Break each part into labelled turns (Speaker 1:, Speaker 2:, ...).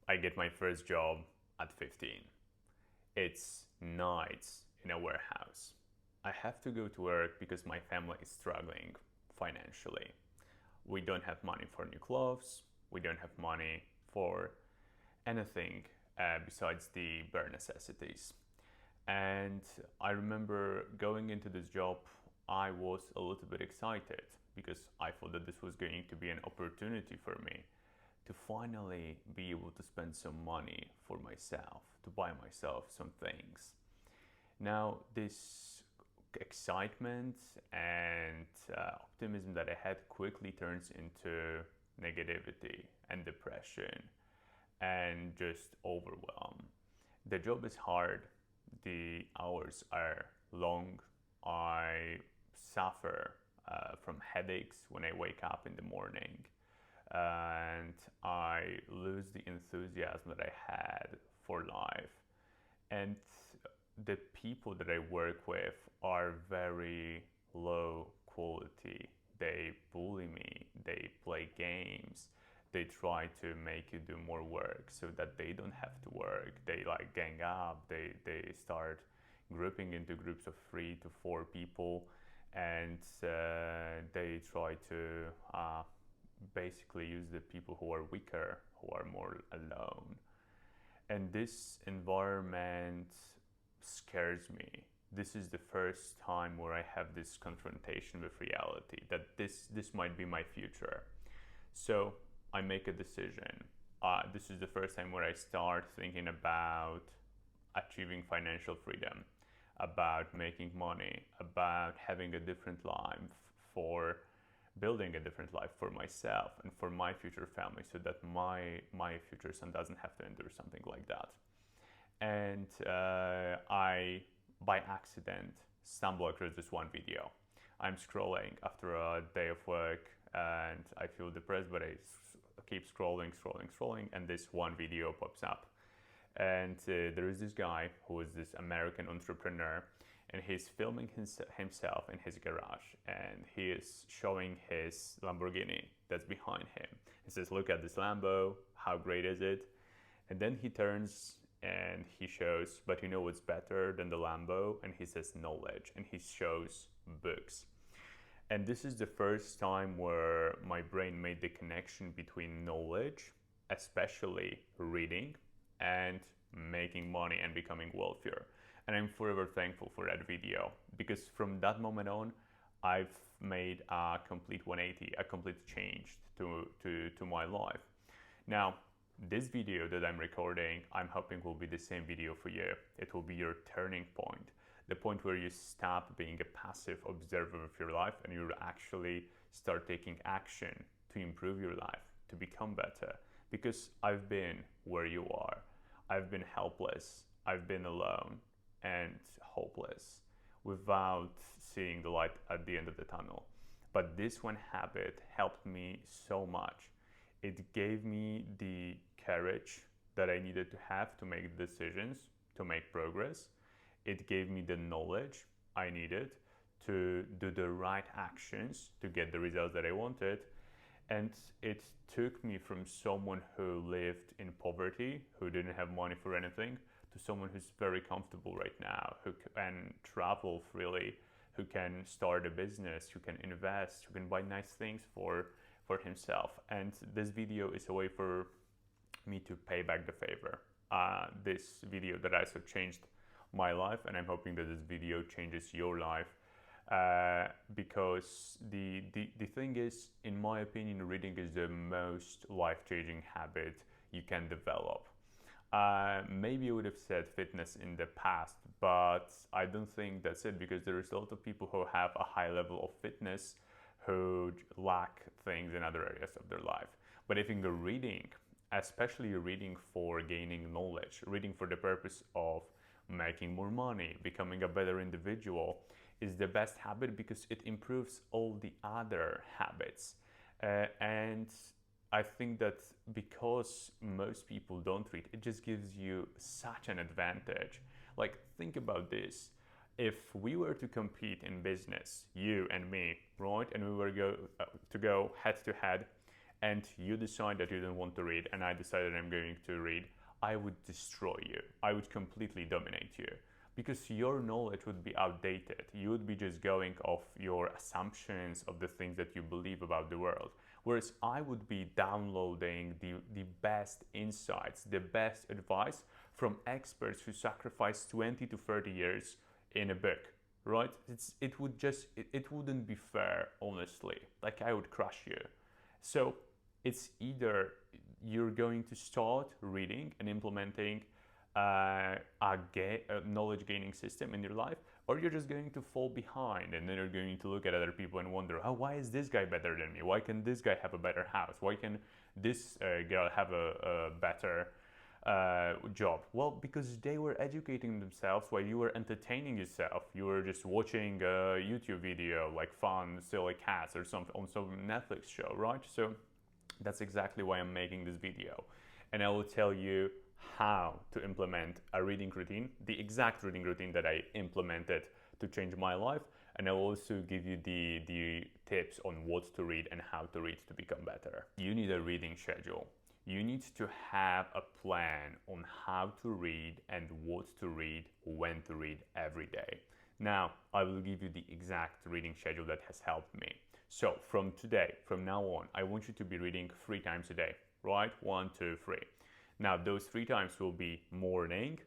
Speaker 1: I get my first job at 15. It's nights in a warehouse. I have to go to work because my family is struggling financially. We don't have money for new clothes. We don't have money for anything besides the bare necessities. And I remember going into this job, I was a little bit excited because I thought that this was going to be an opportunity for me to finally be able to spend some money for myself, to buy myself some things. Now, this excitement and optimism that I had quickly turns into negativity and depression and just overwhelm. The job is hard, the hours are long. I suffer from headaches when I wake up in the morning, and I lose the enthusiasm that I had for life. And the people that I work with are very low quality. They bully me, they play games, they try to make you do more work so that they don't have to work. They like gang up, they start grouping into groups of 3 to 4 people, and they try to basically use the people who are weaker, who are more alone. And this environment scares me. This is the first time where I have this confrontation with reality that this might be my future. So I make a decision. This is the first time where I start thinking about achieving financial freedom, about making money, about having a different life, for building a different life for myself and for my future family, so that my future son doesn't have to endure something like that. And I, by accident, stumble across this one video. I'm scrolling after a day of work and I feel depressed, but I keep scrolling, and this one video pops up. And there is this guy who is this American entrepreneur, and he's filming himself in his garage, and he is showing his Lamborghini that's behind him. He says, "Look at this Lambo, how great is it?" And then he turns and he shows, "But you know what's better than the Lambo?" And he says, "Knowledge." And he shows books. And this is the first time where my brain made the connection between knowledge, especially reading, and making money and becoming wealthier. And I'm forever thankful for that video, because from that moment on, I've made a complete 180, a complete change to my life. Now, this video that I'm recording, I'm hoping will be the same video for you. It will be your turning point, the point where you stop being a passive observer of your life and you actually start taking action to improve your life, to become better. Because I've been where you are. I've been helpless. I've been alone and hopeless without seeing the light at the end of the tunnel. But this one habit helped me so much. It gave me the courage that I needed to have to make decisions, to make progress. It gave me the knowledge I needed to do the right actions to get the results that I wanted. And it took me from someone who lived in poverty, who didn't have money for anything, to someone who's very comfortable right now, who can travel freely, who can start a business, who can invest, who can buy nice things for himself. And this video is a way for me to pay back the favor. This video that also changed my life, and I'm hoping that this video changes your life. Because the thing is, in my opinion, reading is the most life-changing habit you can develop. Maybe I would have said fitness in the past, but I don't think that's it, because there is a lot of people who have a high level of fitness who lack things in other areas of their life. But I think the reading, especially reading for gaining knowledge, reading for the purpose of making more money, becoming a better individual, is the best habit, because it improves all the other habits. And I think that because most people don't read, it just gives you such an advantage. Like, think about this. If we were to compete in business, you and me, right, and we were to go head to head, and you decide that you don't want to read and I decided I'm going to read, I would destroy you. I would completely dominate you because your knowledge would be outdated. You would be just going off your assumptions of the things that you believe about the world. Whereas I would be downloading the best insights, the best advice from experts who sacrificed 20 to 30 years in a book, right? It wouldn't be fair, honestly. Like, I would crush you. So it's either you're going to start reading and implementing a knowledge gaining system in your life, or you're just going to fall behind and then you're going to look at other people and wonder, oh, why is this guy better than me? Why can this guy have a better house? Why can this girl have a better job? Well, because they were educating themselves while you were entertaining yourself. You were just watching a YouTube video like Fun Silly Cats or something on some Netflix show, right? So that's exactly why I'm making this video, and I will tell you how to implement a reading routine, the exact reading routine that I implemented to change my life, and I'll also give you the tips on what to read and how to read to become better. You need a reading schedule. You need to have a plan on how to read and what to read, when to read every day. Now, I will give you the exact reading schedule that has helped me. So from today, from now on, I want you to be reading 3 times a day, right? 1, 2, 3. Now, those 3 times will be morning,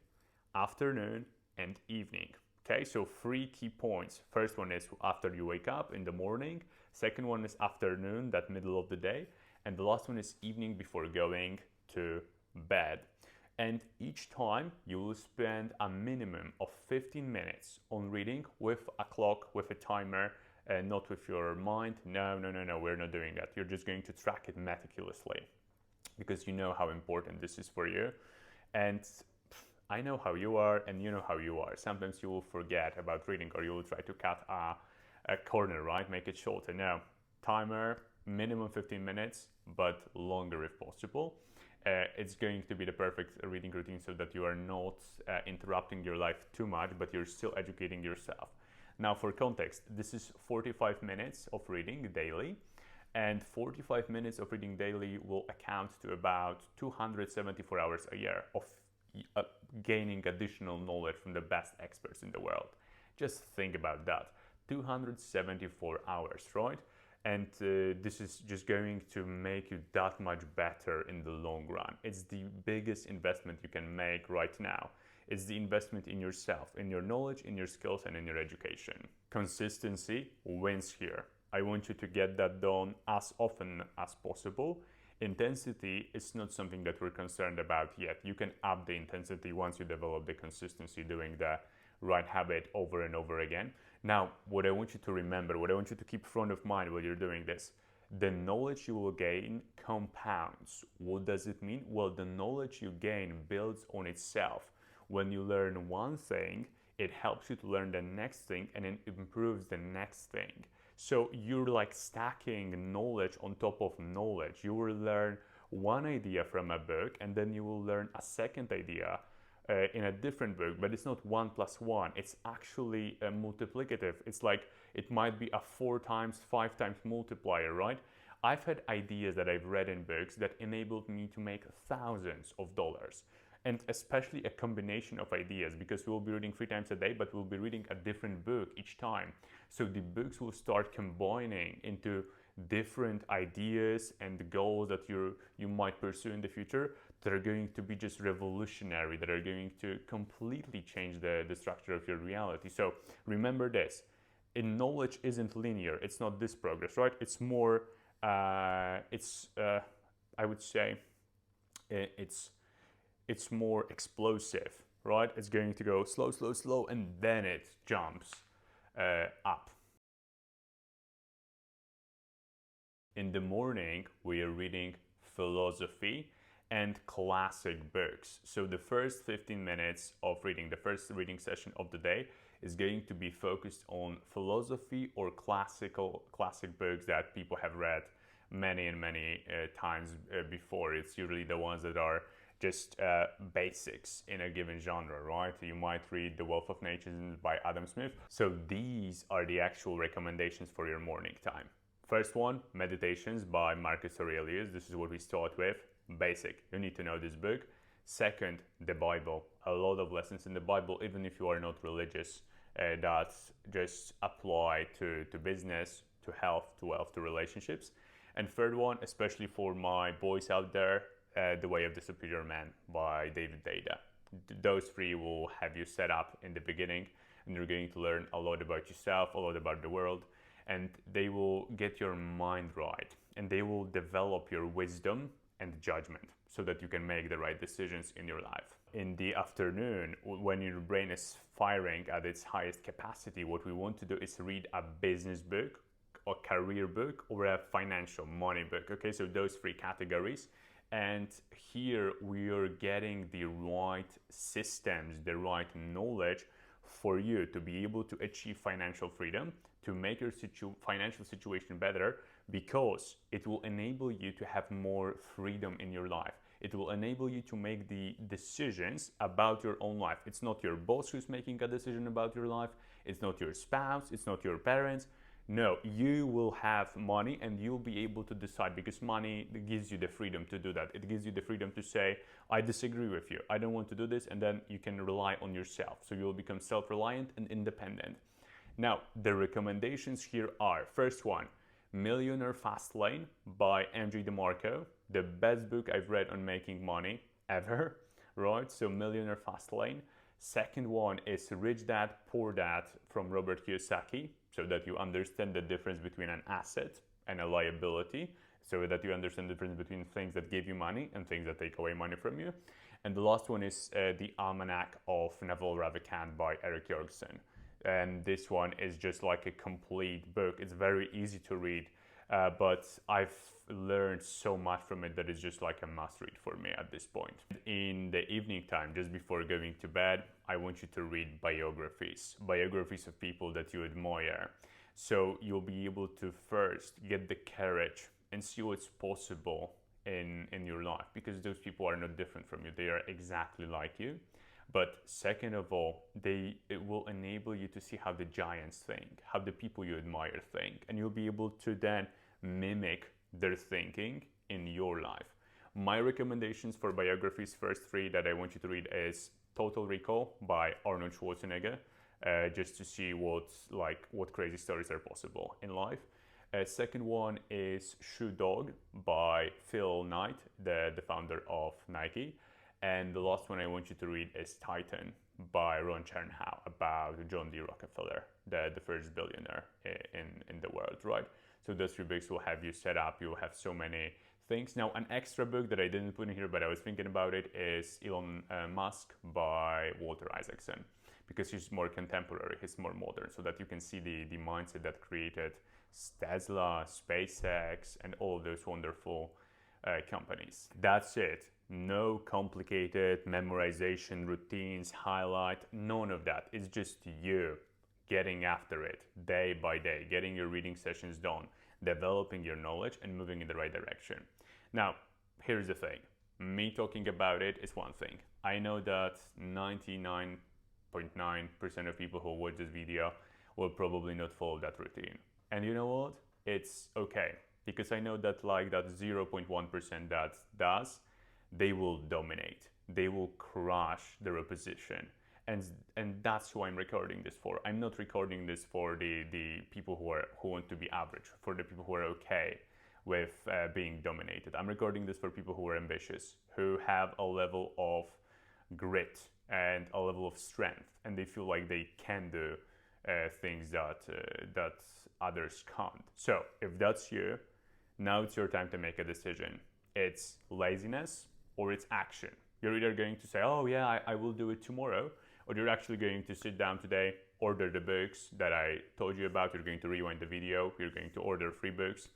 Speaker 1: afternoon, and evening. Okay, so 3 key points. First one is after you wake up in the morning. Second one is afternoon, that middle of the day. And the last one is evening before going to bed. And each time you will spend a minimum of 15 minutes on reading with a clock, with a timer, and not with your mind. No, we're not doing that. You're just going to track it meticulously because you know how important this is for you. And I know how you are and you know how you are. Sometimes you will forget about reading or you will try to cut a corner, right? Make it shorter. No, timer, minimum 15 minutes, but longer if possible. It's going to be the perfect reading routine so that you are not interrupting your life too much, but you're still educating yourself. Now, for context, this is 45 minutes of reading daily, and 45 minutes of reading daily will account to about 274 hours a year of gaining additional knowledge from the best experts in the world. Just think about that. 274 hours, right? And this is just going to make you that much better in the long run. It's the biggest investment you can make right now. It's the investment in yourself, in your knowledge, in your skills, and in your education. Consistency wins here. I want you to get that done as often as possible. Intensity is not something that we're concerned about yet. You can up the intensity once you develop the consistency doing the right habit over and over again. Now, what I want you to remember, what I want you to keep front of mind while you're doing this, the knowledge you will gain compounds. What does it mean? Well, the knowledge you gain builds on itself. When you learn one thing, it helps you to learn the next thing and it improves the next thing. So you're like stacking knowledge on top of knowledge. You will learn one idea from a book and then you will learn a second idea in a different book, but it's not 1 + 1. It's actually a multiplicative. It's like it might be a 4 times, 5 times multiplier, right? I've had ideas that I've read in books that enabled me to make thousands of dollars. And especially a combination of ideas, because we'll be reading 3 times a day, but we'll be reading a different book each time. So the books will start combining into different ideas and goals that you might pursue in the future that are going to be just revolutionary, that are going to completely change the structure of your reality. So remember this, knowledge isn't linear. It's not this progress, right? It's more, I would say, it's more explosive, right? It's going to go slow, slow, slow, and then it jumps up. In the morning, we are reading philosophy and classic books. So the first 15 minutes of reading, the first reading session of the day, is going to be focused on philosophy or classic books that people have read many and many times before. It's usually the ones that are just basics in a given genre, right? You might read The Wealth of Nations by Adam Smith. So these are the actual recommendations for your morning time. First one, Meditations by Marcus Aurelius. This is what we start with. Basic. You need to know this book. Second, the Bible. A lot of lessons in the Bible, even if you are not religious, that just apply to business, to health, to wealth, to relationships. And third one, especially for my boys out there, The Way of the Superior Man by David Deida. Those three will have you set up in the beginning, and you're going to learn a lot about yourself, a lot about the world, and they will get your mind right, and they will develop your wisdom and judgment so that you can make the right decisions in your life. In the afternoon, when your brain is firing at its highest capacity, what we want to do is read a business book, a career book, or a financial money book. Okay, so those three categories. And here we are getting the right systems, the right knowledge for you to be able to achieve financial freedom, to make your financial situation better, because it will enable you to have more freedom in your life. It will enable you to make the decisions about your own life. It's not your boss who's making a decision about your life. It's not your spouse. It's not your parents. No, you will have money and you'll be able to decide, because money gives you the freedom to do that. It gives you the freedom to say, I disagree with you, I don't want to do this, and then you can rely on yourself. So you'll become self-reliant and independent. Now, the recommendations here are, first one, Millionaire Fastlane by Andrew DeMarco, the best book I've read on making money ever, right? So Millionaire Fastlane. Second one is Rich Dad, Poor Dad from Robert Kiyosaki, so that you understand the difference between an asset and a liability, so that you understand the difference between things that give you money and things that take away money from you. And the last one is The Almanac of Naval Ravikant by Eric Jorgensen. And this one is just like a complete book. It's very easy to read, but I've learned so much from it that it's just like a must read for me at this point. In the evening time, just before going to bed, I want you to read biographies of people that you admire. So you'll be able to first get the courage and see what's possible in your life, because those people are not different from you. They are exactly like you. But second of all, it will enable you to see how the giants think, how the people you admire think, and you'll be able to then mimic their thinking in your life. My recommendations for biographies, first three that I want you to read is Total Recall by Arnold Schwarzenegger, just to see what crazy stories are possible in life. Second one is Shoe Dog by Phil Knight, the founder of Nike. And the last one I want you to read is Titan by Ron Chernow, about John D. Rockefeller, the first billionaire in the world, right? So those three books will have you set up. You'll have so many things. Now, an extra book that I didn't put in here, but I was thinking about it, is Elon Musk by Walter Isaacson, because he's more contemporary, he's more modern, so that you can see the mindset that created Tesla, SpaceX, and all of those wonderful companies. That's it. No complicated memorization routines, highlight, none of that. It's just you getting after it day by day, getting your reading sessions done, developing your knowledge, and moving in the right direction. Now, here's the thing. Me talking about it is one thing. I know that 99.9% of people who watch this video will probably not follow that routine. And you know what? It's okay, because I know that like that 0.1% that does, they will dominate. They will crush their opposition. And that's who I'm recording this for. I'm not recording this for the people who want to be average, for the people who are okay with being dominated. I'm recording this for people who are ambitious, who have a level of grit and a level of strength, and they feel like they can do things that others can't. So if that's you, now it's your time to make a decision. It's laziness or it's action. You're either going to say, oh yeah, I will do it tomorrow, or you're actually going to sit down today, order the books that I told you about. You're going to rewind the video. You're going to order 3 books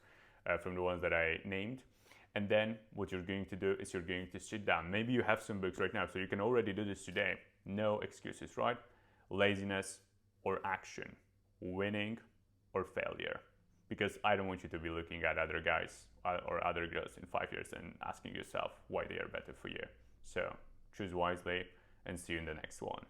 Speaker 1: from the ones that I named. And then what you're going to do is you're going to sit down. Maybe you have some books right now, so you can already do this today. No excuses, right? Laziness or action, winning or failure. Because I don't want you to be looking at other guys or other girls in 5 years and asking yourself why they are better for you. So choose wisely and see you in the next one.